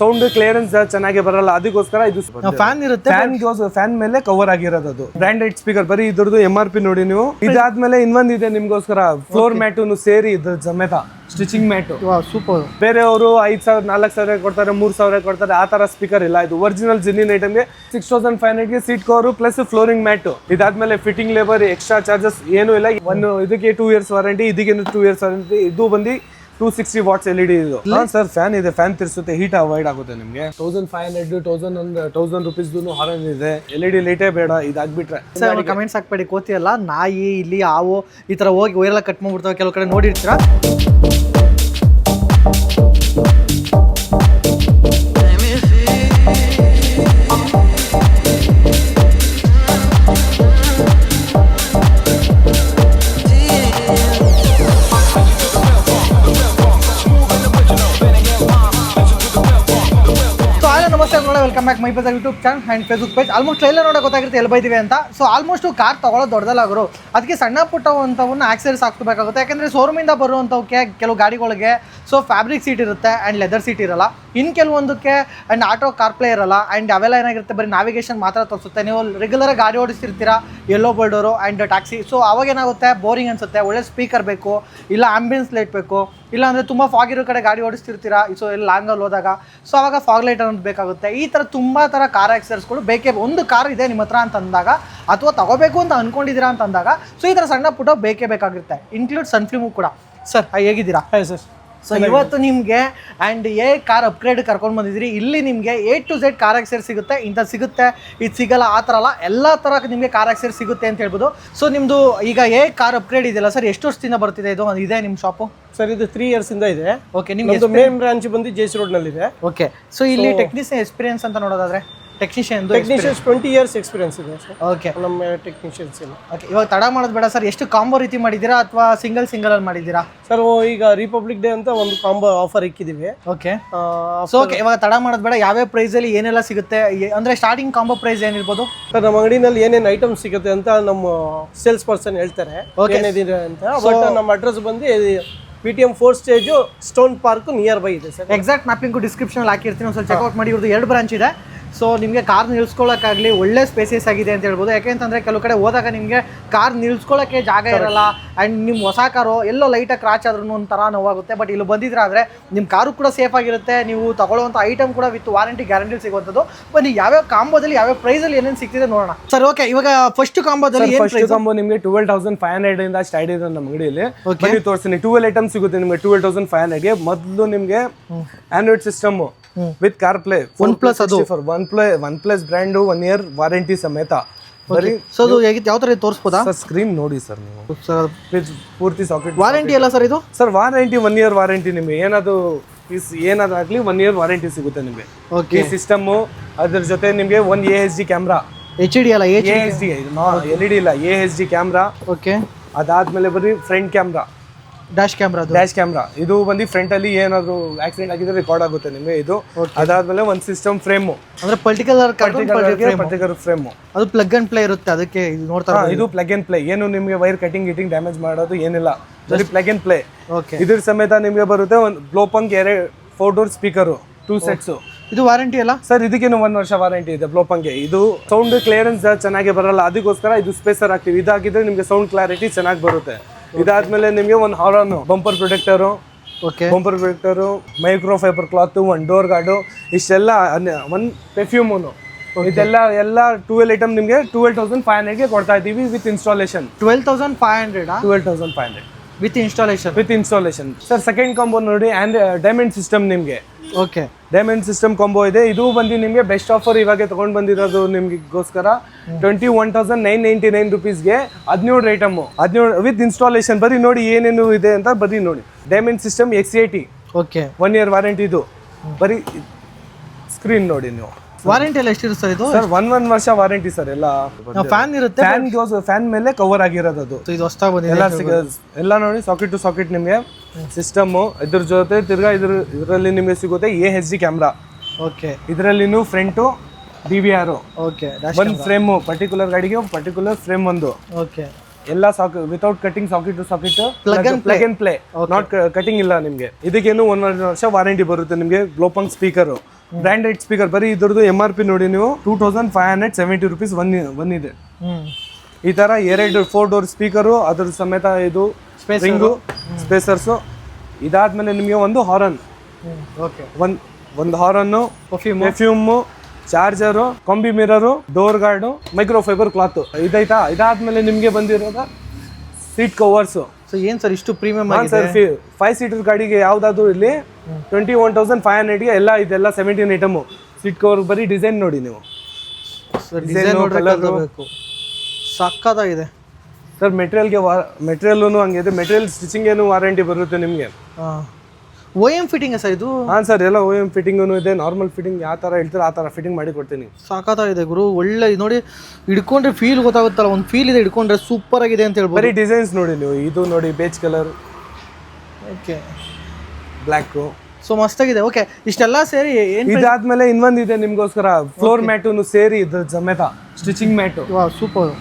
Sound clearance ಚೆನ್ನಾಗಿ ಬರಲ್ಲ, ಅದಕ್ಕೋಸ್ಕರ ಇದು ಫ್ಯಾನ್ ಇರುತ್ತೆ. ಫ್ಯಾನ್ ಮೇಲೆ ಕವರ್ ಆಗಿರೋದು ಅದು ಬ್ರಾಂಡೆಡ್ ಸ್ಪೀಕರ್. ಬರೀ ಇದ್ರದ್ದು MRP ನೋಡಿ ನೀವು. ಇದಾದ್ಮೇಲೆ ಇನ್ನೊಂದಿದೆ ನಿಮ್ಗೋಸ್ಕರ ಫ್ಲೋರ್ ಮ್ಯಾಟ್ ಸೇರಿ ಇದ್ರ ಸಮೇತ ಸ್ಟಿಚಿಂಗ್ ಮ್ಯಾಟ್. ಸೂಪರ್. ಬೇರೆಯವರು 5,000 4,000 ಕೊಡ್ತಾರೆ, 3,000 ಕೊಡ್ತಾರೆ, ಆ ತರ ಸ್ಪೀಕರ್ ಇಲ್ಲ. ಇದು ಒರಿಜಿನಲ್ ಜೆನ್ಯೂನ್ ಐಟಮ್ಗೆ 6,500 ಗೆ seat cover plus flooring mat. ಇದಾದ್ಮೇಲೆ ಫಿಟ್ಟಿಂಗ್ ಲೇಬರ್ ಎಕ್ಸ್ಟ್ರಾ ಚಾರ್ಜಸ್ ಏನು ಇಲ್ಲ. ಒಂದು ಇದಕ್ಕೆ 2 years ವಾರಂಟಿ, ಇದಕ್ಕೆ 2 years ವಾರಂಟಿ. ಇದು ಬಂದು 260 watts LED ಇದು. ಸರ್ ಫ್ಯಾನ್ ಇದೆ, ಫ್ಯಾನ್ ತಿರ್ಸುತ್ತೆ, ಹೀಟ್ ಅವಾಯ್ಡ್ ಆಗುತ್ತೆ ನಿಮ್ಗೆ. 1,500 1,000 rupees ಹಾರನ್ ಇದೆ. LED ಲೈಟೇ ಬೇಡ, ಇದಾಗ್ಬಿಟ್ರೆ. ಸರ್ ಕಮೆಂಟ್ಸ್ ಹಾಕ್ಬೇಡಿ, ಕೋತಿಯಲ್ಲ ನಾಯಿ ಇಲ್ಲಿ ಹಾವು ಈ ತರ ಹೋಗಿ ವೈರೆಲ್ಲ ಕಟ್ ಮಾಡ್ಬಿಡ್ತಾವೆ, ಕೆಲವು ಕಡೆ ನೋಡಿರ್ತೀರಾ. Welcome back my Bazaar YouTube channel and Facebook page. Almost ಎಲ್ಲ ನೋಡೋಕೆ ಗೊತ್ತಾಗಿರುತ್ತೆ ಎಲ್ಲಿ ಬೈದಿವೆ ಅಂತ. ಸೊ ಆಲ್ಮೋಸ್ಟ್ ಕಾರ್ ತೊಗೊಳ್ಳೋದು ದೊಡ್ಡದಲ್ಲಾಗರು, ಅದಕ್ಕೆ ಸಣ್ಣ ಪುಟ್ಟವಂಥವನ್ನ ಆಕ್ಸರೀಸ್ ಹಾಕ್ಬೇಕಾಗುತ್ತೆ. ಯಾಕೆಂದರೆ ಶೋರೂಮಿಂದ ಬರುವಂಥವಕ್ಕೆ ಕೆಲವು ಗಾಡಿಗಳಿಗೆ ಸೊ ಫ್ಯಾಬ್ರಿಕ್ ಸೀಟ್ ಇರುತ್ತೆ ಆ್ಯಂಡ್ ಲೆದರ್ ಸೀಟ್ ಇರಲ್ಲ. ಇನ್ನು ಕೆಲವೊಂದಕ್ಕೆ ಆ್ಯಂಡ್ ಆಟೋ ಕಾರ್ಪ್ಲೇ ಇರಲ್ಲ. ಆ್ಯಂಡ್ ಅವೆಲ್ಲ ಏನಾಗಿರುತ್ತೆ, ಬರೀ ನಾವಿಗೇಷನ್ ಮಾತ್ರ ತೋರಿಸುತ್ತೆ. ನೀವು ರೆಗ್ಯುಲರಾಗಿ ಗಾಡಿ ಓಡಿಸ್ತಿರ್ತೀರಾ, ಎಲ್ಲೋ ಬೋರ್ಡರು ಆ್ಯಂಡ್ ಟ್ಯಾಕ್ಸಿ. ಸೊ ಅವಾಗ ಏನಾಗುತ್ತೆ, ಬೋರಿಂಗ್ ಅನಿಸುತ್ತೆ. ಒಳ್ಳೆ ಸ್ಪೀಕರ್ ಬೇಕು, ಇಲ್ಲ ಆಂಬಿಯನ್ಸ್ ಲೈಟ್ ಬೇಕು, ಇಲ್ಲ ಅಂದರೆ ತುಂಬ ಫಾಗ್ ಇರೋ ಕಡೆ ಗಾಡಿ ಓಡಿಸ್ತಿರ್ತೀರಾ, ಸೊ ಎಲ್ಲ ಲಾಂಗಲ್ಲಿ ಹೋದಾಗ ಸೊ ಅವಾಗ ಫಾಗ್ ಲೈಟ್ ಅನ್ನೋದು ಬೇಕಾಗುತ್ತೆ. ಈ ಥರ ತುಂಬ ಥರ ಕಾರ್ ಆಕ್ಸರೀಸ್ಗಳು ಬೇಕೇ. ಒಂದು ಕಾರ್ ಇದೆ ನಿಮ್ಮ ಹತ್ರ ಅಂತ ಅಂದಾಗ, ಅಥವಾ ತಗೋಬೇಕು ಅಂತ ಅಂದ್ಕೊಂಡಿದ್ದೀರಾ ಅಂತ ಅಂದಾಗ, ಸೊ ಈ ಥರ ಸಣ್ಣ ಪುಟ್ಟ ಬೇಕೇ ಬೇಕಾಗಿರುತ್ತೆ. ಇನ್ಕ್ಲೂಡ್ ಸನ್ಫಿಲ್ಮು ಕೂಡ. ಸರ್ ಹೇಗಿದ್ದೀರಾ? Hi sir. ಸೊ ಇವತ್ತು ನಿಮಗೆ ಆ್ಯಂಡ್ ಕಾರ್ ಅಪ್ಗ್ರೇಡ್ ಕರ್ಕೊಂಡು ಬಂದಿದ್ದೀರಿ. ಇಲ್ಲಿ ನಿಮಗೆ A to Z car accessories ಸಿಗುತ್ತೆ. ಇಂಥದ್ದು ಸಿಗುತ್ತೆ, ಇದು ಸಿಗಲ್ಲ ಆ ಥರ ಅಲ್ಲ, ಎಲ್ಲ ಥರ ನಿಮಗೆ ಕಾರ್ ಆಕ್ಸರೀಸ್ ಸಿಗುತ್ತೆ ಅಂತ ಹೇಳ್ಬೋದು. ಸೊ ನಿಮ್ಮದು ಈಗ ಕಾರ್ ಅಪ್ಗ್ರೇಡ್ ಇದೆಯಲ್ಲ ಸರ್, ಎಷ್ಟು ವರ್ಷದಿಂದ ಬರ್ತಿದೆ ಇದು ಇದೆ ನಿಮ್ಮ ಶಾಪು? ಸರ್ ಇದು 3 years ಇಂದ ಇದೆ. ಓಕೆ, ನಿಮ್ಗೆ ಮೇನ್ ಬ್ರಾಂಚ್ ಬಂದು ಜೇಸಿ ರೋಡ್ ನಲ್ಲಿ ಇದೆ. ಓಕೆ, ಸೊ ಇಲ್ಲಿ ಟೆಕ್ನಿಷಿಯನ್ ಎಕ್ಸ್ಪೀರಿಯನ್ಸ್ ಅಂತ ನೋಡೋದಾದ್ರೆ ಟೆಕ್ನಿಷಿಯನ್ಸ್ 20 years ಎಕ್ಸ್ಪೀರಿಯನ್ಸ್ ಇದೆ ಸರ್. ಓಕೆ, ನಮ್ಮ ಟೆಕ್ನಿಷಿಯನ್ಸ್ ಇಲ್ಲ. ಓಕೆ, ಇವಾಗ ತಡ ಮಾಡೋದು ಬೇಡ ಸರ್. ಎಷ್ಟು ಕಾಂಬೋ ರೀತಿ ಮಾಡಿದ್ದೀರಾ ಅಥವಾ ಸಿಂಗಲ್ ಅಲ್ಲಿ ಮಾಡಿದ್ದೀರಾ ಸರ್? ಈಗ ರಿಪಬ್ಲಿಕ್ ಡೇ ಅಂತ ಒಂದು ಕಾಂಬೋ ಆಫರ್ ಇಕ್ಕಿದೀವಿ. ಓಕೆ, ಸೊ ಓಕೆ, ಇವಾಗ ತಡ ಮಾಡೋದು ಬೇಡ. ಯಾವ್ಯಾವ ಪ್ರೈಸಲ್ಲಿ ಏನೆಲ್ಲ ಸಿಗುತ್ತೆ ಅಂದ್ರೆ ಸ್ಟಾರ್ಟಿಂಗ್ ಕಾಂಬೋ ಪ್ರೈಸ್ ಏನಿರ್ಬೋದು ಸರ್? ನಮ್ಮ ಅಂಗಡಿನಲ್ಲಿ ಏನೇನು ಐಟಮ್ಸ್ ಸಿಗುತ್ತೆ ಅಂತ ನಮ್ಮ ಸೇಲ್ಸ್ ಪರ್ಸನ್ ಹೇಳ್ತಾರೆ ಏನಿದೆ ಅಂತ. ಬಟ್ ನಮ್ಮ ಅಡ್ರೆಸ್ ಬಂದು PTM 4th stage stone park near by ಇದೆ ಸರ್. ಎಕ್ಸಾಕ್ಟ್ ಮ್ಯಾಪಿಂಗು ಡಿಸ್ಕ್ರಿಪ್ಷನಲ್ಲಿ ಹಾಕಿರ್ತೀನಿ, ಒಂದು ಸ್ವಲ್ಪ ಚೆಕ್ಔಟ್ ಮಾಡಿ. ಇವ್ರದ್ದು 2 ಬ್ರಾಂಚ್ ಇದೆ. ಸೊ ನಿಮಗೆ ಕಾರ್ ನಿಲ್ಸ್ಕೊಳ್ಳೋಕ್ಕಾಗಲಿ ಒಳ್ಳೆ ಸ್ಪೇಸಸ್ ಆಗಿದೆ ಅಂತ ಹೇಳ್ಬೋದು. ಯಾಕೆಂತಂದರೆ ಕೆಲವು ಕಡೆ ಹೋದಾಗ ನಿಮಗೆ ಕಾರ್ ನಿಲ್ಸ್ಕೊಳ್ಳೋಕ್ಕೆ ಜಾಗ ಇರಲ್ಲ. ಆ್ಯಂಡ್ ನಿಮ್ಮ ಹೊಸ ಕಾರು ಎಲ್ಲೋ ಲೈಟಾಗಿ ಕ್ರಾಚ್ ಆದ್ರೂ ಒಂಥರ ನೋವಾಗುತ್ತೆ. ಬಟ್ ಇಲ್ಲಿ ಬಂದಿದ್ರೆ ಆದರೆ ನಿಮ್ಮ ಕಾರು ಕೂಡ ಸೇಫ್ ಆಗಿರುತ್ತೆ. ನೀವು ತಗೊಳ್ಳುವಂಥ ಐಟಮ್ ಕೂಡ ವಿತ್ ವಾರಂಟಿ ಗ್ಯಾರಂಟಿ ಸಿಗುವಂಥದ್ದು. ಬನ್ನಿ ಯಾವ್ಯಾವ ಕಾಂಬೋದಲ್ಲಿ ಯಾವ್ಯಾವ ಪ್ರೈಸಲ್ಲಿ ಏನೇನು ಸಿಗ್ತಿದೆ ನೋಡೋಣ. ಸರ್ ಓಕೆ, ಇವಾಗ ಫಸ್ಟ್ ಕಾಂಬೋದಲ್ಲಿ ಫಸ್ಟ್ ಕಾಂಬೋ ನಿಮಗೆ 12,500 ಇಂದ ಸ್ಟಾರ್ಟ್ ಇದೆ ನಮ್ಮ ಅಂಗಡಿಯಲ್ಲಿ. ಬನ್ನಿ ತೋರಿಸ್ತೀನಿ. 12 ಐಟಮ್ಸ್ ಸಿಗುತ್ತೆ ನಿಮಗೆ 12,500ಗೆ. ಮೊದಲು ನಿಮಗೆ Android system with car play OnePlus brand 1 year warranty ಸಮೇತ. ಬರೀ ಸೊ ಅದು ಯಾವ ಥರ ತೋರಿಸ್ಬೋದಾ ಸರ್? ಸ್ಕ್ರೀನ್ ನೋಡಿ ಸರ್ ನೀವು. ಪೂರ್ತಿ ಸಾಕೆಟ್ ವಾರಂಟಿ ಅಲ್ಲ ಸರ್ ಇದು? Sir warranty 1 year warranty. ನಿಮಗೆ ಏನಾದಾಗಲಿ 1 year ವಾರಂಟಿ ಸಿಗುತ್ತೆ ನಿಮಗೆ. ಈ ಸಿಸ್ಟಮು ಅದ್ರ ಜೊತೆ ನಿಮಗೆ ಒಂದು AHD ಕ್ಯಾಮ್ರಾ. HD ಅಲ್ಲ, AHD LED ಇಲ್ಲ, AHD ಕ್ಯಾಮ್ರಾ. ಓಕೆ, ಅದಾದ್ಮೇಲೆ ಬರೀ ಫ್ರಂಟ್ ಕ್ಯಾಮ್ರಾ, ಡ್ಯಾಶ್ ಕ್ಯಾಮ್ರಾ. ಇದು ಬಂದು ಫ್ರಂಟ್ ಅಲ್ಲಿ ಏನಾದ್ರು ಆಕ್ಸಿಡೆಂಟ್ ಆಗಿದ್ರೆ ರೆಕಾರ್ಡ್ ಆಗುತ್ತೆ ನಿಮಗೆ ಇದು. ಅದಾದ್ಮೇಲೆ ಒಂದು ಸಿಸ್ಟಮ್ ಫ್ರೇಮ್ ಅಂದ್ರೆ ಪರ್ಟಿಕ್ಯುಲರ್ ಫ್ರೇಮ್, ಅದು ಪ್ಲಗ್ ಅಂಡ್ ಪ್ಲೇ ಇರುತ್ತೆ. ಅದಕ್ಕೆ ಇದು ನೋಡ್ತಾ ಇದು ಪ್ಲಗ್ ಅಂಡ್ ಪ್ಲೇ. ಏನು ನಿಮಗೆ ವೈರ್ ಕಟಿಂಗ್ ಡ್ಯಾಮೇಜ್ ಮಾಡೋದು ಏನಿಲ್ಲ, ಬರೀ ಪ್ಲಗ್ ಅಂಡ್ ಪ್ಲೇ. ಇದ್ರ ಸಮೇತ ನಿಮಗೆ ಬರುತ್ತೆ ಒಂದು ಬ್ಲೋಪಂಗ್ 4 door ಸ್ಪೀಕರ್ 2 sets. ಇದು ವಾರಂಟಿ ಅಲ್ಲ ಸರ್? ಇದಕ್ಕೇನು 1 ವರ್ಷ ವಾರಂಟಿ ಇದೆ ಬ್ಲೋಪಂಗೆ. ಇದು ಸೌಂಡ್ ಕ್ಲಿಯರೆನ್ಸ್ ಚೆನ್ನಾಗಿ ಬರಲ್ಲ, ಅದಕ್ಕೋಸ್ಕರ ಇದು ಸ್ಪೇಸರ್ ಹಾಕ್ತೀವಿ. ಇದಾಗಿದ್ರೆ ನಿಮಗೆ ಸೌಂಡ್ ಕ್ಲಾರಿಟಿ ಚೆನ್ನಾಗಿ ಬರುತ್ತೆ. ಇದಾದ್ಮೇಲೆ ನಿಮಗೆ ಒಂದು horn, bumper protector, micro fibre cloth, ಒಂದು ಡೋರ್ ಗಾರ್ಡು, ಇಷ್ಟೆಲ್ಲ, ಒಂದು ಪೆರ್ಫ್ಯೂಮು, ಇದೆಲ್ಲ 12 ಐಟಮ್ ನಿಮಗೆ 12,500ಗೆ ಕೊಡ್ತಾ ಇದ್ದೀವಿ with installation. 12,500 with installation. Sir second combo ನೋಡಿ, ಡೈಮಂಡ್ ಸಿಸ್ಟಮ್ ನಿಮಗೆ. ಓಕೆ, ಡೈಮಂಡ್ ಸಿಸ್ಟಮ್ ಕಾಂಬೋ ಇದೆ. ಇದು ಬಂದು ನಿಮಗೆ ಬೆಸ್ಟ್ ಆಫರ್ ಇವಾಗ ತಗೊಂಡು ಬಂದಿರೋದು ನಿಮಗೋಸ್ಕರ 21,999 rupeesಗೆ 17 ಐಟಮ್, 17 ವಿತ್ ಇನ್ಸ್ಟಾಲೇಷನ್. ಬರೀ ನೋಡಿ ಏನೇನು ಇದೆ ಅಂತ ಬರೀ ನೋಡಿ. Diamond system X80. Okay, 1 year warranty. ಇದು ಬರೀ ಸ್ಕ್ರೀನ್ ನೋಡಿ ನೀವು. ವಾರಂಟಿ ಎಲ್ಲ ಎಷ್ಟಿರುತ್ತೆ ಸರ್ ಇದು? ಸರ್ 1 ವರ್ಷ ವಾರಂಟಿ ಸರ್. ಎಲ್ಲ ಫ್ಯಾನ್ ಇರುತ್ತೆ, ಫ್ಯಾನ್ ಮೇಲೆ ಕವರ್ ಆಗಿರೋದು ಅದು. ಇದು ಹೊಸದಾಗಿ ಬಂದಿದೆ ಎಲ್ಲ ನೋಡಿ. ಸಾಕೆಟ್ ಟು ಸಾಕೆಟ್ ನಿಮಗೆ ಸಿಸ್ಟಮ್. ಇದ್ರ ಜೊತೆ ತಿರ್ಗಾ ಇದರಲ್ಲಿ ನಿಮಗೆ ಸಿಗುತ್ತೆ AHD ಕ್ಯಾಮ್ರಾ. ಓಕೆ, ಇದರಲ್ಲಿನೂ ಫ್ರಂಟು DVR. ಓಕೆ, ಒಂದು ಫ್ರೇಮ್, ಪರ್ಟಿಕ್ಯುಲರ್ ಗಾಡಿಗೆ ಪರ್ಟಿಕ್ಯುಲರ್ ಫ್ರೇಮ್ ಒಂದು. ಓಕೆ, ಎಲ್ಲ without cutting, socket to socket, plug and play, not cutting ಇಲ್ಲ ನಿಮಗೆ. ಇದಕ್ಕೇನು 1 ವರ್ಷ ವಾರಂಟಿ ಬರುತ್ತೆ ನಿಮಗೆ. ಬ್ಲೋಪಂಗ್ ಸ್ಪೀಕರ್ ಬ್ರಾಂಡೆಡ್ ಸ್ಪೀಕರ್ ಬರೀ ಇದ್ರದ್ದು MRP ನೋಡಿ ನೀವು 2570 rupees ಒನ್ ಇದೆ. ಈ ತರ 4 ಡೋರ್ ಸ್ಪೀಕರು ಅದ್ರ ಸಮೇತ ಇದು ರಿಂಗು ಸ್ಪೇಸರ್ಸು. ಇದಾದ್ಮೇಲೆ ನಿಮಗೆ ಒಂದು ಹಾರನ್, ಒಂದು horn, perfume, charger, combi mirror, door guard, microfibre cloth ಇದೈತಾ. ಇದಾದ್ಮೇಲೆ ನಿಮಗೆ ಬಂದಿರೋದ ಸೀಟ್ ಕವರ್ಸು. ಸೊ ಏನು ಸರ್ ಇಷ್ಟು ಪ್ರೀಮಿಯಂ ಸರ್ 5 ಸೀಟರ್ ಗಾಡಿಗೆ ಯಾವ್ದಾದ್ರು ಇಲ್ಲಿ 21,500ಗೆ ಎಲ್ಲ ಇದೆಲ್ಲ 17 ಐಟಮು. ಸೀಟ್ ಕವರ್ ಬರೀ ಡಿಸೈನ್ ನೋಡಿ ನೀವು, ಸಕ್ಕತ್ತಾಗಿದೆ ಸರ್. ಮೆಟೀರಿಯಲ್ನು ಹಂಗಿದೆ, ಮೆಟೀರಿಯಲ್ ಸ್ಟಿಚಿಂಗ್ ಏನು ವಾರಂಟಿ ಬರುತ್ತೆ ನಿಮಗೆ. OEM ಫಿಟ್ಟಿಂಗ್ ಸರ್ ಇದು? ಹಾಂ ಸರ್, ಎಲ್ಲ OEM ಫಿಟ್ಟಿಂಗು ಇದೆ. ನಾರ್ಮಲ್ ಫಿಟ್ಟಿಂಗ್ ಯಾವ ಥರ ಹೇಳ್ತಾರೆ ಆ ಥರ ಫಿಟ್ಟಿಂಗ್ ಮಾಡಿ ಕೊಡ್ತೀನಿ. ಸಾಕಾಗಿದೆ ಗುರು, ಒಳ್ಳೆ ನೋಡಿ ಹಿಡ್ಕೊಂಡ್ರೆ ಫೀಲ್ ಗೊತ್ತಾಗುತ್ತಲ್ಲ, ಒಂದು ಫೀಲ್ ಇದೆ ಹಿಡ್ಕೊಂಡ್ರೆ ಸೂಪರ್ ಆಗಿದೆ ಅಂತ ಹೇಳ್ಬೋದು. ಬರೀ ಡಿಸೈನ್ಸ್ ನೋಡಿ ನೀವು, ಇದು ನೋಡಿ beige colour, okay black, so ಮಸ್ತಾಗಿದೆ. ಓಕೆ, ಇಷ್ಟೆಲ್ಲ ಸೇರಿ ಇದಾದ್ಮೇಲೆ ಇನ್ನೊಂದಿದೆ ನಿಮ್ಗೋಸ್ಕರ, ಫ್ಲೋರ್ ಮ್ಯಾಟು ಸೇರಿ ಇದ್ರ ಸಮೇತ ಸ್ಟಿಚಿಂಗ್ ಮ್ಯಾಟು. ವಾ ಸೂಪರ್.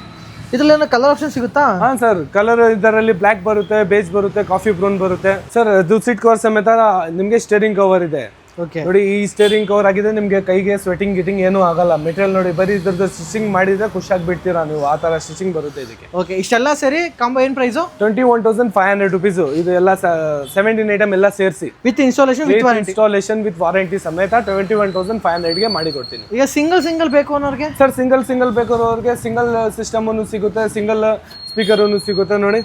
ಇದ್ರಲ್ಲಿ ಏನೋ ಕಲರ್ ಆಪ್ಷನ್ ಸಿಗುತ್ತಾ? ಹಾ ಸರ್, ಕಲರ್ ಇದರಲ್ಲಿ ಬ್ಲ್ಯಾಕ್ ಬರುತ್ತೆ, ಬೇಜ್ ಬರುತ್ತೆ, ಕಾಫಿ ಬ್ರೌನ್ ಬರುತ್ತೆ ಸರ್. ಅದು ಸೀಟ್ ಕವರ್ ಸಮೇತ ನಿಮಗೆ ಸ್ಟೇರಿಂಗ್ ಕವರ್ ಇದೆ. ಓಕೆ ನೋಡಿ, ಈ ಸ್ಟೇರಿಂಗ್ ಕವರ್ ಆಗಿದೆ, ನಿಮಗೆ ಕೈಗೆ ಸ್ವೆಟಿಂಗ್ ಗಿಟಿಂಗ್ ಏನೂ ಆಗಲ್ಲ. ಮೆಟೀರಿಯಲ್ ನೋಡಿ, ಬರೀ ಇದ್ರದ್ದು ಸ್ಟಿಚಿಂಗ್ ಮಾಡಿದ್ರೆ ಖುಷಿಯಾಗಿ ಬಿಡ್ತೀರಾ ನೀವು, ಆ ಥರ ಸ್ಟಿಚಿಂಗ್ ಬರುತ್ತೆ ಇದಕ್ಕೆ. ಓಕೆ, ಇಷ್ಟೆಲ್ಲ ಸೇರಿ ಕಾಂಬೋ ಏನು ಪ್ರೈಸು? 21,500 rupees. ಇದು ಎಲ್ಲ 17 ಐಟಮ್ ಎಲ್ಲ ಸೇರಿಸಿ ವಿತ್ ಇನ್ಸ್ಟಾಲೇಷನ್ ವಿತ್ ವಾರಂಟಿ ಸಮೇತ 21,500ಗೆ ಮಾಡಿ ಕೊಡ್ತೀನಿ. ಈಗ ಸಿಂಗಲ್ ಬೇಕು ಅನ್ನೋರಿಗೆ ಸರ್, ಸಿಂಗಲ್ ಬೇಕು ಅನ್ನೋರಿಗೆ ಸಿಂಗಲ್ ಸಿಸ್ಟಮ್ ಸಿಗುತ್ತೆ, ಸಿಂಗಲ್ ಸ್ಪೀಕರ್ ಸಿಗುತ್ತೆ. ನೋಡಿ,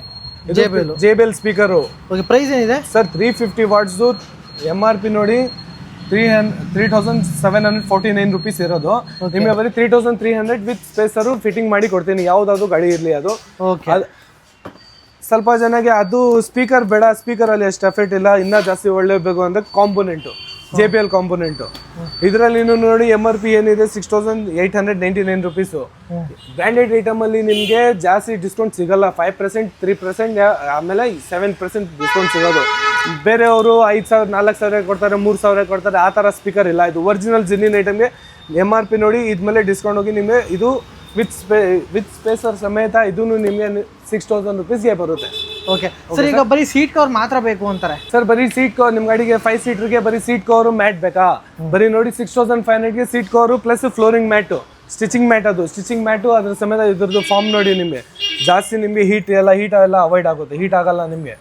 JBL ಸ್ಪೀಕರು. ಓಕೆ, ಪ್ರೈಸ್ ಏನಿದೆ ಸರ್? 350 watts MRP ನೋಡಿ 3,749 rupees ಇರೋದು. ನಿಮಗೆ ಬರೀ 3,300 ವಿತ್ ಸ್ಪೇಸರು ಫಿಟ್ಟಿಂಗ್ ಮಾಡಿ ಕೊಡ್ತೀನಿ, ಯಾವ್ದಾದ್ರು ಗಾಡಿ ಇರಲಿ ಅದು. ಸ್ವಲ್ಪ ಜನಗೆ ಅದು ಸ್ಪೀಕರ್ ಬೇಡ, ಸ್ಪೀಕರಲ್ಲಿ ಎಷ್ಟು ಎಫೆಕ್ಟ್ ಇಲ್ಲ, ಇನ್ನೂ ಜಾಸ್ತಿ ಒಳ್ಳೆಬೇಕು ಅಂದರೆ ಕಾಂಪೋನೆಂಟು, JBL ಕಾಂಪೋನೆಂಟು. ಇದರಲ್ಲಿ ನೋಡಿ MRP ಏನಿದೆ 6,899 rupees. ಬ್ರ್ಯಾಂಡೆಡ್ ಐಟಮಲ್ಲಿ ನಿಮಗೆ ಜಾಸ್ತಿ ಡಿಸ್ಕೌಂಟ್ ಸಿಗಲ್ಲ. 5%, 3%, ಆಮೇಲೆ 7% ಡಿಸ್ಕೌಂಟ್ ಸಿಗೋದು. ಬೇರೆಯವರು 5,000, 4,000 ಕೊಡ್ತಾರೆ, 3,000 ಕೊಡ್ತಾರೆ, ಆ ಥರ ಸ್ಪೀಕರ್ ಇಲ್ಲ. ಇದು ಒರಿಜಿನಲ್ ಜಿನ್ನಿನ್ ಐಟಮ್ಗೆ MRP ನೋಡಿ, ಇದ್ಮೇಲೆ ಡಿಸ್ಕೌಂಟ್ ಹೋಗಿ ನಿಮಗೆ ಇದು ವಿತ್ ಸ್ಪೇಸರ್ ಸಮೇತ ಇದೂ ನಿಮಗೆ 6,000 rupeesಗೆ ಬರುತ್ತೆ. ಓಕೆ ಸರ್, ಈಗ ಬರೀ ಸೀಟ್ ಕವರ್ ಮಾತ್ರ ಬೇಕು ಅಂತಾರೆ ಸರ್. ಬರೀ ಸೀಟ್ ಕವರ್ ನಿಮ್ಮ ಗಾಡಿಗೆ 5 ಸೀಟರ್ಗೆ ಬರೀ ಸೀಟ್ ಕವರು ಮ್ಯಾಟ್ ಬೇಕಾ? ಬರೀ ನೋಡಿ 6,500ಗೆ seat cover plus flooring mat, stitching mat. ಅದು ಸ್ಟಿಚಿಂಗ್ ಮ್ಯಾಟು ಅದ್ರ ಸಮೇತ ಇದ್ರದ್ದು ಫಾರ್ಮ್ ನೋಡಿ, ನಿಮಗೆ ಜಾಸ್ತಿ ನಿಮಗೆ ಹೀಟ್ ಎಲ್ಲ ಅವಾಯ್ಡ್ ಆಗುತ್ತೆ, ಹೀಟ್ ಆಗಲ್ಲ ನಿಮಗೆ.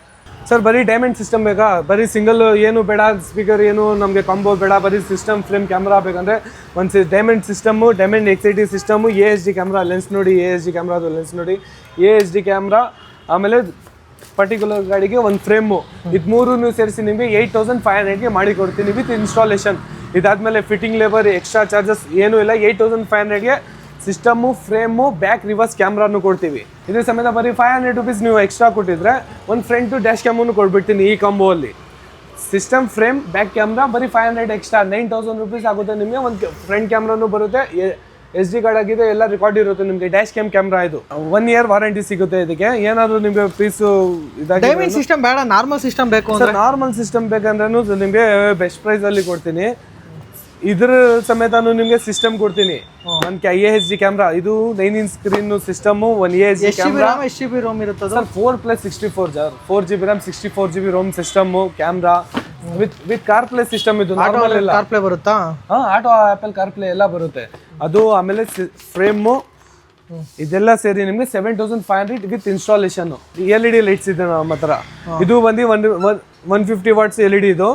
ಸರ್, ಬರೀ ಡೈಮಂಡ್ ಸಿಸ್ಟಮ್ ಬೇಕಾ? ಬರೀ ಸಿಂಗಲ್ ಏನು ಬೇಡ, ಸ್ಪೀಕರ್ ಏನು ನಮಗೆ ಕಾಂಬೋ ಬೇಡ, ಬರೀ ಸಿಸ್ಟಮ್ ಫ್ರೇಮ್ ಕ್ಯಾಮ್ರಾ ಬೇಕಂದರೆ ಒಂದು diamond system, diamond XID system, ASD camera, lens ನೋಡಿ, ASD ಕ್ಯಾಮ್ರಾದು ಲೆನ್ಸ್ ನೋಡಿ, ASD ಕ್ಯಾಮ್ರಾ, ಆಮೇಲೆ ಪರ್ಟಿಕ್ಯುಲರ್ ಗಾಡಿಗೆ ಒಂದು ಫ್ರೇಮು. ಇದು ಮೂರೂ ಸೇರಿಸಿ ನಿಮಗೆ 8,500ಗೆ ಮಾಡಿ ಕೊಡ್ತೀನಿ ವಿತ್ ಇನ್ಸ್ಟಾಲೇಷನ್. ಇದಾದಮೇಲೆ ಫಿಟ್ಟಿಂಗ್ ಲೇಬರ್, ಎಕ್ಸ್ಟ್ರಾ ಚಾರ್ಜಸ್ ಏನೂ ಇಲ್ಲ. 8,500ಗೆ ಸಿಸ್ಟಮು, ಫ್ರೇಮು, ಬ್ಯಾಕ್ ರಿವರ್ಸ್ ಕ್ಯಾಮ್ರಾನು ಕೊಡ್ತೀವಿ. ಇದ್ರ ಸಮೇತ ಬರೀ 500 rupees ನೀವು ಎಕ್ಸ್ಟ್ರಾ ಕೊಟ್ಟಿದ್ರೆ ಒಂದು ಫ್ರಂಟು ಡ್ಯಾಶ್ ಕ್ಯಾಮನ್ನು ಕೊಟ್ಬಿಡ್ತೀನಿ ಈ ಕಾಂಬೋ ಅಲ್ಲಿ. ಸಿಸ್ಟಮ್, ಫ್ರೇಮ್, ಬ್ಯಾಕ್ ಕ್ಯಾಮ್ರಾ ಬರೀ 500 ಎಕ್ಸ್ಟ್ರಾ, 9,000 rupees ಆಗುತ್ತೆ ನಿಮಗೆ. ಒಂದು ಫ್ರಂಟ್ ಕ್ಯಾಮ್ರಾನು ಬರುತ್ತೆ, SD ಕಾರ್ಡ್ ಆಗಿದೆ, ಎಲ್ಲ ರೆಕಾರ್ಡ್ ಇರುತ್ತೆ ನಿಮಗೆ. ಡ್ಯಾಶ್ ಕ್ಯಾಮ್ರಾ ಇದು 1 year ವಾರಂಟಿ ಸಿಗುತ್ತೆ ಇದಕ್ಕೆ. ಏನಾದರೂ ನಿಮಗೆ ಪೀಸು ಡೈಮಂಡ್ ಸಿಸ್ಟಮ್ ಬೇಡ, ನಾರ್ಮಲ್ ಸಿಸ್ಟಮ್ ಬೇಕು ಸರ್. ನಾರ್ಮಲ್ ಸಿಸ್ಟಮ್ ಬೇಕಂದ್ರೂ ನಿಮಗೆ ಬೆಸ್ಟ್ ಪ್ರೈಸಲ್ಲಿ ಕೊಡ್ತೀನಿ. ಇದ್ರ ಸಮೇತನು ನಿಮಗೆ ಸಿಸ್ಟಮ್ ಕೊಡ್ತೀನಿ. ಒಂದು ASD ಕ್ಯಾಮ್ರಾ, ಇದು 9-inch ಸ್ಕ್ರೀನ್ ಸಿಸ್ಟಮ್, ಒಂದು ASD ಕ್ಯಾಮ್ರಾ. ಎಷ್ಟು GB ರೋಮ್ ಇರುತ್ತೆ ಸರ್? 4+64 4GB RAM, 64GB ROM system, camera with CarPlay system. ಇದು ನಾರ್ಮಲ್ ಇಲ್ಲ, ಕಾರ್ಪ್ಲೇ ಬರುತ್ತಾ? ಆಟೋ, ಆಪಲ್ ಕಾರ್ಪ್ಲೇ ಎಲ್ಲ ಬರುತ್ತೆ ಅದು. ಆಮೇಲೆ ಫ್ರೇಮು ಇದೆಲ್ಲ ಸೇರಿ ನಿಮಗೆ 7,500 ವಿತ್ ಇನ್ಸ್ಟಾಲೇಷನ್. LED ಲೈಟ್ಸ್ ಇದೆ ನಮ್ಮ ಹತ್ರ. ಇದು ಬಂದು 150 watts LED. ಇದು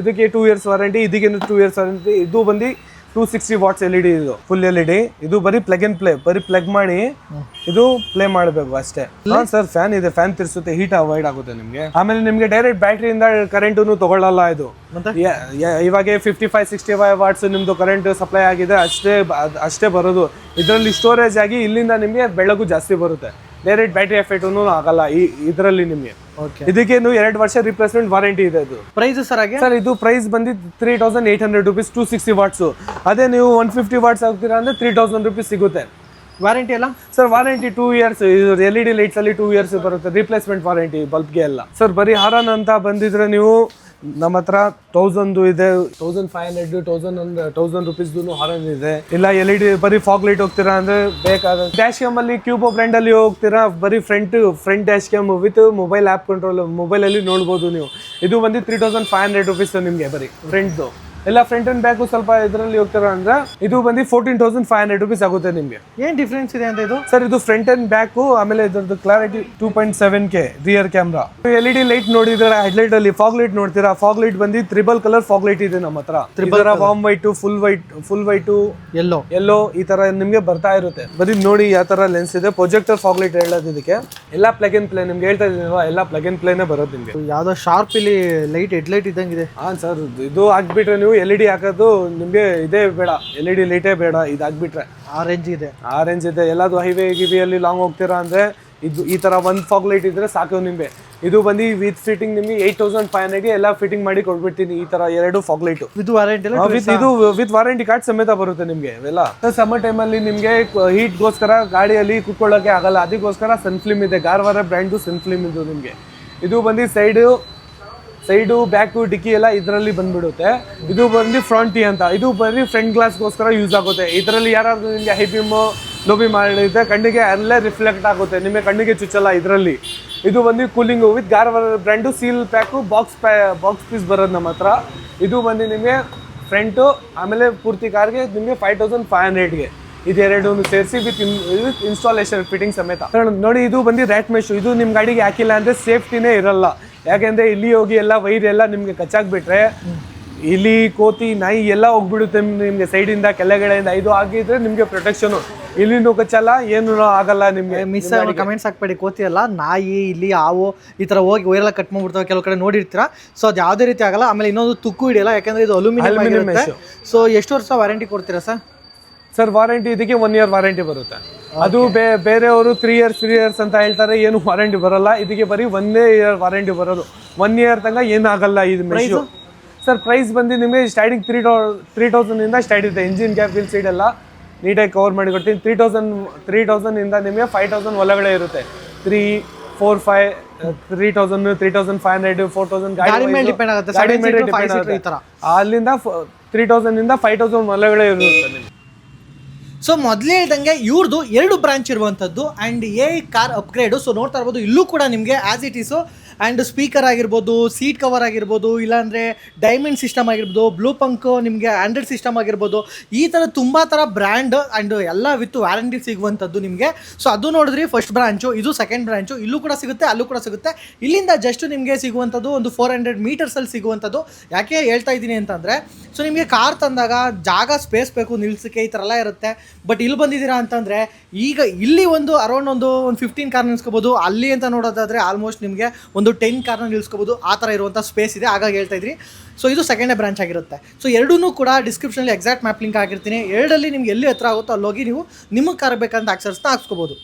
ಇದಕ್ಕೆ 2 years ವಾರಂಟಿ, ಇದಕ್ಕೆ 2 years ವಾರಂಟಿ. ಇದು ಬಂದು 260 watts LED. ಇದು ಫುಲ್ LED. ಇದು ಬರೀ ಪ್ಲಗ್ ಅಂಡ್ ಪ್ಲೇ, ಬರೀ ಪ್ಲಗ್ ಮಾಡಿ ಇದು ಪ್ಲೇ ಮಾಡಬೇಕು ಅಷ್ಟೇ. ಸರ್, ಫ್ಯಾನ್ ಇದೆ, ಫ್ಯಾನ್ ತಿರ್ಸುತ್ತೆ, ಹೀಟ್ ಅವಾಯ್ಡ್ ಆಗುತ್ತೆ ನಿಮಗೆ. ಆಮೇಲೆ ನಿಮಗೆ ಡೈರೆಕ್ಟ್ ಬ್ಯಾಟ್ರಿಯಿಂದ ಕರೆಂಟು ತಗೊಳ್ಳಲ್ಲ ಇದು. ಇವಾಗ 55-65 watts ನಿಮ್ದು ಕರೆಂಟ್ ಸಪ್ಲೈ ಆಗಿದೆ, ಅಷ್ಟೇ ಬರೋದು. ಇದರಲ್ಲಿ ಸ್ಟೋರೇಜ್ ಆಗಿ ಇಲ್ಲಿಂದ ನಿಮಗೆ ಬೆಳಕು ಜಾಸ್ತಿ ಬರುತ್ತೆ. ಡೈರೆಕ್ಟ್ ಬ್ಯಾಟ್ರಿ ಎಫೆಕ್ಟ್ ಆಗಲ್ಲ ಇದರಲ್ಲಿ ನಿಮಗೆ. ಇದಕ್ಕೆ 2 ವರ್ಷ ರಿಪ್ಲೇಸ್ಮೆಂಟ್ ವಾರಂಟಿ ಇದೆ. ಇದು ಪ್ರೈಸ್ ಸರ್ ಇದು ಪ್ರೈಸ್ ಬಂದು 3,800 rupees, 260 watts. ಅದೇ ನೀವು 150 watts ಆಗ್ತೀರಾ ಅಂದ್ರೆ 3,000 rupees ಸಿಗುತ್ತೆ. ವಾರಂಟಿ ಎಲ್ಲ ಸರ್? Warranty 2 years. ಇದು LED ಲೈಟ್ಸ್ ಅಲ್ಲಿ 2 years ಬರುತ್ತೆ, ರಿಪ್ಲೇಸ್ಮೆಂಟ್ ವಾರಂಟಿ ಬಲ್ಬ್ಗೆ ಎಲ್ಲ. ಸರ್, ಬರೀ ಹಾರನ್ ಅಂತ ಬಂದಿದ್ರೆ ನೀವು ನಮ್ಮ ಹತ್ರ 1,000 ಇದೆ, 1,500, 1,000 rupees ಹಾರನ್ ಇದೆ. ಇಲ್ಲ LED ಬರೀ ಫಾಗ್ ಲೈಟ್ ಹೋಗ್ತೀರಾ ಅಂದ್ರೆ ಬೇಕಾದ ಡ್ಯಾಶ್ ಕ್ಯಾಮ್ ಅಲ್ಲಿ ಕ್ಯೂಬೋ ಬ್ರ್ಯಾಂಡ್ ಅಲ್ಲಿ ಹೋಗ್ತೀರಾ, ಬರೀ front dash cam with mobile app control, mobile ಅಲ್ಲಿ ನೋಡ್ಬೋದು ನೀವು. ಇದು ಬಂದು 3,500 rupees ನಿಮಗೆ ಬರೀ ಫ್ರಂಟ್ದು. ಎಲ್ಲ ಫ್ರಂಟ್ ಅಂಡ್ ಬ್ಯಾಕ್ ಸ್ವಲ್ಪ ಇದರಲ್ಲಿ ಹೋಗ್ತಾರ ಅಂದ್ರೆ ಇದು ಬಂದು 14,500 rupees ಆಗುತ್ತೆ ನಿಮ್ಗೆ. ಏನ್ ಡಿಫ್ರೆನ್ಸ್ ಇದೆ ಅಂತ ಇದು? ಸರ್ ಇದು ಫ್ರಂಟ್ ಅಂಡ್ ಬ್ಯಾಕ್, ಆಮೇಲೆ ಇದ್ರದ್ದು clarity 2.7K rear camera. LED light ನೋಡಿದ್ರೆ ಹೆಡ್ಲೈಟ್ ಅಲ್ಲಿ ಫಾಗ್ ಲೈಟ್ ನೋಡ್ತೀರಾ, ಫಾಗ್ ಲೈಟ್ ಬಂದು ಟ್ರಿಬಲ್ ಕಲರ್ ಫಾಗ್ ಲೈಟ್ ಇದೆ ನಮ್ಮ ಹತ್ರ. ವಾರ್ಮ್ ವೈಟ್, ಫುಲ್ ವೈಟ್, ಎಲ್ಲೋ ಈ ತರ ನಿಮ್ಗೆ ಬರ್ತಾ ಇರುತ್ತೆ. ಬರೀ ನೋಡಿ ಯಾವ ತರ ಲೆನ್ಸ್ ಇದೆ. ಪ್ರೊಜೆಕ್ಟರ್ ಫಾಗ್ ಲೈಟ್ ಹೇಳೋದು ಇದಕ್ಕೆ. ಎಲ್ಲ ಪ್ಲಗ್ ಅಂಡ್ ಪ್ಲೇ ನಿಮ್ಗೆ ಹೇಳ್ತಾ ಇದೀನಿ, ಎಲ್ಲ ಪ್ಲಗ್ ಅಂಡ್ ಪ್ಲೇನೇ ಬರೋದು ನಿಮ್ಗೆ. ಯಾವ್ದೋ ಶಾರ್ಪ್ ಇಲ್ಲಿ ಲೈಟ್ ಹೆಡ್ಲೈಟ್ ಇದ್ದಂಗಿದೆ. ಹಾ ಸರ್, ಇದು ಹಾಕ್ಬಿಟ್ರೆ ನೀವು LED ಹಾಕೋದು ನಿಮ್ಗೆ ಇದೇ ಬೇಡ, LED ಲೈಟೇ ಬೇಡ. ಇದು ಹಾಕ್ಬಿಟ್ರೆ ಆರೆಂಜ್ ಇದೆ. ಎಲ್ಲಾದ್ರು ಹೈವೇ ಗಿವಿಯಲ್ಲಿ ಲಾಂಗ್ ಹೋಗ್ತೀರಾ ಅಂದ್ರೆ ಇದು ಈ ತರ ಒಂದ್ ಫಾಗ್ ಲೈಟ್ ಇದ್ರೆ ಸಾಕು ನಿಮ್ಗೆ. ಇದು ಬಂದು ವಿತ್ ಫಿಟ್ಟಿಂಗ್ ನಿಮ್ಗೆ 8,500 ಎಲ್ಲ ಫಿಟ್ಟಿಂಗ್ ಮಾಡಿ ಕೊಟ್ಬಿಡ್ತೀನಿ. ಈ ತರ 2 ಫಾಗ್ ಲೈಟ್ ವಿತ್ ವಾರಂಟಿ, ಇದು ವಿತ್ ವಾರಂಟಿ ಕಾರ್ಡ್ ಸಮೇತ ಬರುತ್ತೆ ನಿಮ್ಗೆ. ಇವೆಲ್ಲ ಸಮ್ಮರ್ ಟೈಮ್ ಅಲ್ಲಿ ನಿಮ್ಗೆ ಹೀಟ್ ಗೋಸ್ಕರ ಗಾಡಿಯಲ್ಲಿ ಕುತ್ಕೊಳ್ಳೋಕೆ ಆಗಲ್ಲ, ಅದಕ್ಕೋಸ್ಕರ ಸನ್ಫ್ಲಿಮ್ ಇದೆ, ಗಾರ್ವಾರ ಬ್ರ್ಯಾಂಡು ಸನ್ಫ್ಲಿಮ್ ಇದು ನಿಮ್ಗೆ. ಇದು ಬಂದು ಸೈಡು ಬ್ಯಾಕು ಡಿಕ್ಕಿ ಎಲ್ಲ ಇದರಲ್ಲಿ ಬಂದ್ಬಿಡುತ್ತೆ. ಇದು ಬಂದು ಫ್ರಂಟಿ ಅಂತ, ಇದು ಬರೀ ಫ್ರಂಟ್ ಗ್ಲಾಸ್ಗೋಸ್ಕರ ಯೂಸ್ ಆಗುತ್ತೆ. ಇದರಲ್ಲಿ ಯಾರಾದ್ರೂ ನಿಮಗೆ ಹೈ ಬೀಮ್ ಲೋ ಬೀಮ್ ಮಾಡಿದ್ರೆ ಕಣ್ಣಿಗೆ ಅಲ್ಲೇ ರಿಫ್ಲೆಕ್ಟ್ ಆಗುತ್ತೆ, ನಿಮಗೆ ಕಣ್ಣಿಗೆ ಚುಚ್ಚಲ್ಲ ಇದರಲ್ಲಿ. ಇದು ಬಂದು cooling with Garware brand seal pack box piece ಬರೋದು ನಮ್ಮ ಹತ್ರ. ಇದು ಬಂದು ನಿಮಗೆ ಫ್ರಂಟು, ಆಮೇಲೆ ಪೂರ್ತಿ ಕಾರ್ಗೆ ನಿಮಗೆ 5,500ಗೆ. ಇದೆರಡು ಸೇರಿಸಿ ವಿತ್ ಇನ್ಸ್ಟಾಲೇಷನ್ ಫಿಟ್ಟಿಂಗ್ ಸಮೇತ. ನೋಡಿ ಇದು ಬಂದು ರ್ಯಾಟ್ ಮೆಶ್. ಇದು ನಿಮ್ಮ ಗಾಡಿಗೆ ಹಾಕಿಲ್ಲ ಅಂದರೆ ಸೇಫ್ಟಿನೇ ಇರಲ್ಲ. ಯಾಕೆಂದರೆ ಇಲ್ಲಿ ಹೋಗಿ ಎಲ್ಲ ವೈರ್ ಎಲ್ಲ ನಿಮಗೆ ಕಚ್ಚಾಕ್ಬಿಟ್ರೆ ಇಲಿ, ಕೋತಿ, ನಾಯಿ ಎಲ್ಲ ಹೋಗ್ಬಿಡುತ್ತೆ ನಿಮಗೆ ಸೈಡಿಂದ ಕೆಳಗಡೆಯಿಂದ. ಇದು ಆಗಿದ್ರೆ ನಿಮಗೆ ಪ್ರೊಟೆಕ್ಷನು, ಇಲ್ಲಿನೂ ಕಚ್ಚಲ್ಲ, ಏನು ಆಗಲ್ಲ ನಿಮಗೆ. ಮಿಸ್ ಕಮೆಂಟ್ಸ್ ಹಾಕ್ಬೇಡಿ, ಕೋತಿ ಅಲ್ಲ, ನಾಯಿ, ಇಲ್ಲಿ ಹಾವು ಈ ಥರ ಹೋಗಿ ವೈರೆಲ್ಲ ಕಟ್ ಮಾಡ್ಬಿಡ್ತಾವೆ, ಕೆಲವು ಕಡೆ ನೋಡಿರ್ತೀರಾ. ಸೊ ಅದು ಯಾವುದೇ ರೀತಿ ಆಗಲ್ಲ. ಆಮೇಲೆ ಇನ್ನೊಂದು ತುಕ್ಕು ಹಿಡಿಯಲ್ಲ, ಯಾಕಂದರೆ ಇದು ಅಲ್ಯೂಮಿನಿಯಂ ಮೆಶ್. ಸೊ ಎಷ್ಟು ವರ್ಷ ವಾರಂಟಿ ಕೊಡ್ತೀರಾ ಸರ್? ವಾರಂಟಿ ಇದಕ್ಕೆ 1 year ವಾರಂಟಿ ಬರುತ್ತೆ. ಅದು ಬೇರೆಯವರು 3 years ಅಂತ ಹೇಳ್ತಾರೆ, ಏನು ವಾರಂಟಿ ಬರಲ್ಲ. ಇದಕ್ಕೆ ಬರೀ 1 year ವಾರಂಟಿ ಬರೋದು. 1 year ತನಕ ಏನಾಗಲ್ಲ ಇದು ಮೆಶು. ಸರ್ ಪ್ರೈಸ್ ಬಂದು ನಿಮಗೆ ಸ್ಟಾರ್ಟಿಂಗ್ 3,000 ಇಂದ ಸ್ಟಾರ್ಟ್ ಇದೆ. ಇಂಜಿನ್ ಗ್ಯಾಪ್, ವೀಲ್ ಸೀಟ್ ಎಲ್ಲ ನೀಟಾಗಿ ಕವರ್ ಮಾಡಿ ಕೊಡ್ತೀನಿ. 3,000 ಇಂದ ನಿಮಗೆ 5,000 ಒಳಗಡೆ ಇರುತ್ತೆ. 3, 4, 5, 3,000, 3,500, 4,000 ಗಾಡಿ ಮೇಲೆ ಡಿಪೆಂಡ್ ಆಗುತ್ತೆ. ಅಲ್ಲಿಂದ 3,000 ಇಂದ 5,000 ಒಳಗಡೆ ಇರುತ್ತೆ ನಿಮಗೆ. ಸೊ ಮೊದಲೇ ಹೇಳ್ದಂಗೆ ಇವ್ರದ್ದು 2 ಬ್ರಾಂಚ್ ಇರುವಂಥದ್ದು ಆ್ಯಂಡ್ ಕಾರ್ ಅಪ್ಗ್ರೇಡು. ಸೊ ನೋಡ್ತಾ ಇರ್ಬೋದು, ಇಲ್ಲೂ ಕೂಡ ನಿಮಗೆ as it Yesu and speaker ಆಗಿರ್ಬೋದು, ಸೀಟ್ ಕವರ್ ಆಗಿರ್ಬೋದು, ಇಲ್ಲಾಂದರೆ ಡೈಮಂಡ್ ಸಿಸ್ಟಮ್ ಆಗಿರ್ಬೋದು, ಬ್ಲೂ ಪಂಕ್ ನಿಮಗೆ ಆಂಡ್ರಾಯ್ಡ್ ಸಿಸ್ಟಮ್ ಆಗಿರ್ಬೋದು, ಈ ಥರ ತುಂಬ ಥರ ಬ್ರ್ಯಾಂಡ್ ಆ್ಯಂಡ್ ಎಲ್ಲ ವಿತ್ ವ್ಯಾರಂಟಿ ಸಿಗುವಂಥದ್ದು ನಿಮಗೆ. ಸೊ ಅದು ನೋಡಿದ್ರಿ ಫಸ್ಟ್ ಬ್ರಾಂಚು, ಇದು ಸೆಕೆಂಡ್ ಬ್ರಾಂಚು. ಇಲ್ಲೂ ಕೂಡ ಸಿಗುತ್ತೆ, ಅಲ್ಲೂ ಕೂಡ ಸಿಗುತ್ತೆ. ಇಲ್ಲಿಂದ ಜಸ್ಟ್ ನಿಮಗೆ ಸಿಗುವಂಥದ್ದು ಒಂದು 400 ಮೀಟರ್ಸಲ್ಲಿ ಸಿಗುವಂಥದ್ದು. ಯಾಕೆ ಹೇಳ್ತಾ ಇದ್ದೀನಿ ಅಂತಂದರೆ, ಸೊ ನಿಮಗೆ ಕಾರ್ ತಂದಾಗ ಜಾಗ ಸ್ಪೇಸ್ ಬೇಕು ನಿಲ್ಸೋಕ್ಕೆ, ಈ ಥರ ಎಲ್ಲ ಇರುತ್ತೆ. ಬಟ್ ಇಲ್ಲಿ ಬಂದಿದ್ದೀರಾ ಅಂತಂದರೆ ಈಗ ಇಲ್ಲಿ ಒಂದು ಅರೌಂಡ್ ಒಂದು 15 ಕಾರ್ ನಿಲ್ಸ್ಕೋಬೋದು. ಅಲ್ಲಿ ಅಂತ ನೋಡೋದಾದರೆ ಆಲ್ಮೋಸ್ಟ್ ನಿಮಗೆ ಒಂದು 10 ಕಾರ್ನ ನಿಲ್ಸ್ಕೋಬೋದು. ಆ ಥರ ಇರುವಂಥ ಸ್ಪೇಸ್ ಇದೆ, ಹಾಗಾಗಿ ಹೇಳ್ತಾ ಇದ್ರಿ. ಸೊ ಇದು ಸೆಕೆಂಡೇ ಬ್ರಾಂಚ್ ಆಗಿರುತ್ತೆ. ಸೊ ಎರಡೂ ಕೂಡ ಡಿಸ್ಕ್ರಿಪ್ಷನಲ್ಲಿ ಎಕ್ಸಾಕ್ಟ್ ಮ್ಯಾಪ್ ಲಿಂಕ್ ಆಗಿರ್ತೀನಿ. ಎರಡಲ್ಲಿ ನಿಮ್ಗೆ ಎಲ್ಲಿ ಹತ್ರ ಆಗುತ್ತೋ ಅಲ್ಲೋಗಿ ನೀವು ನಿಮಗೆ ಕಾರ್ ಬೇಕಂತ ಆಕ್ಸರ್ಸ್ನ ಹಾಕ್ಸ್ಕೋಬೋದು.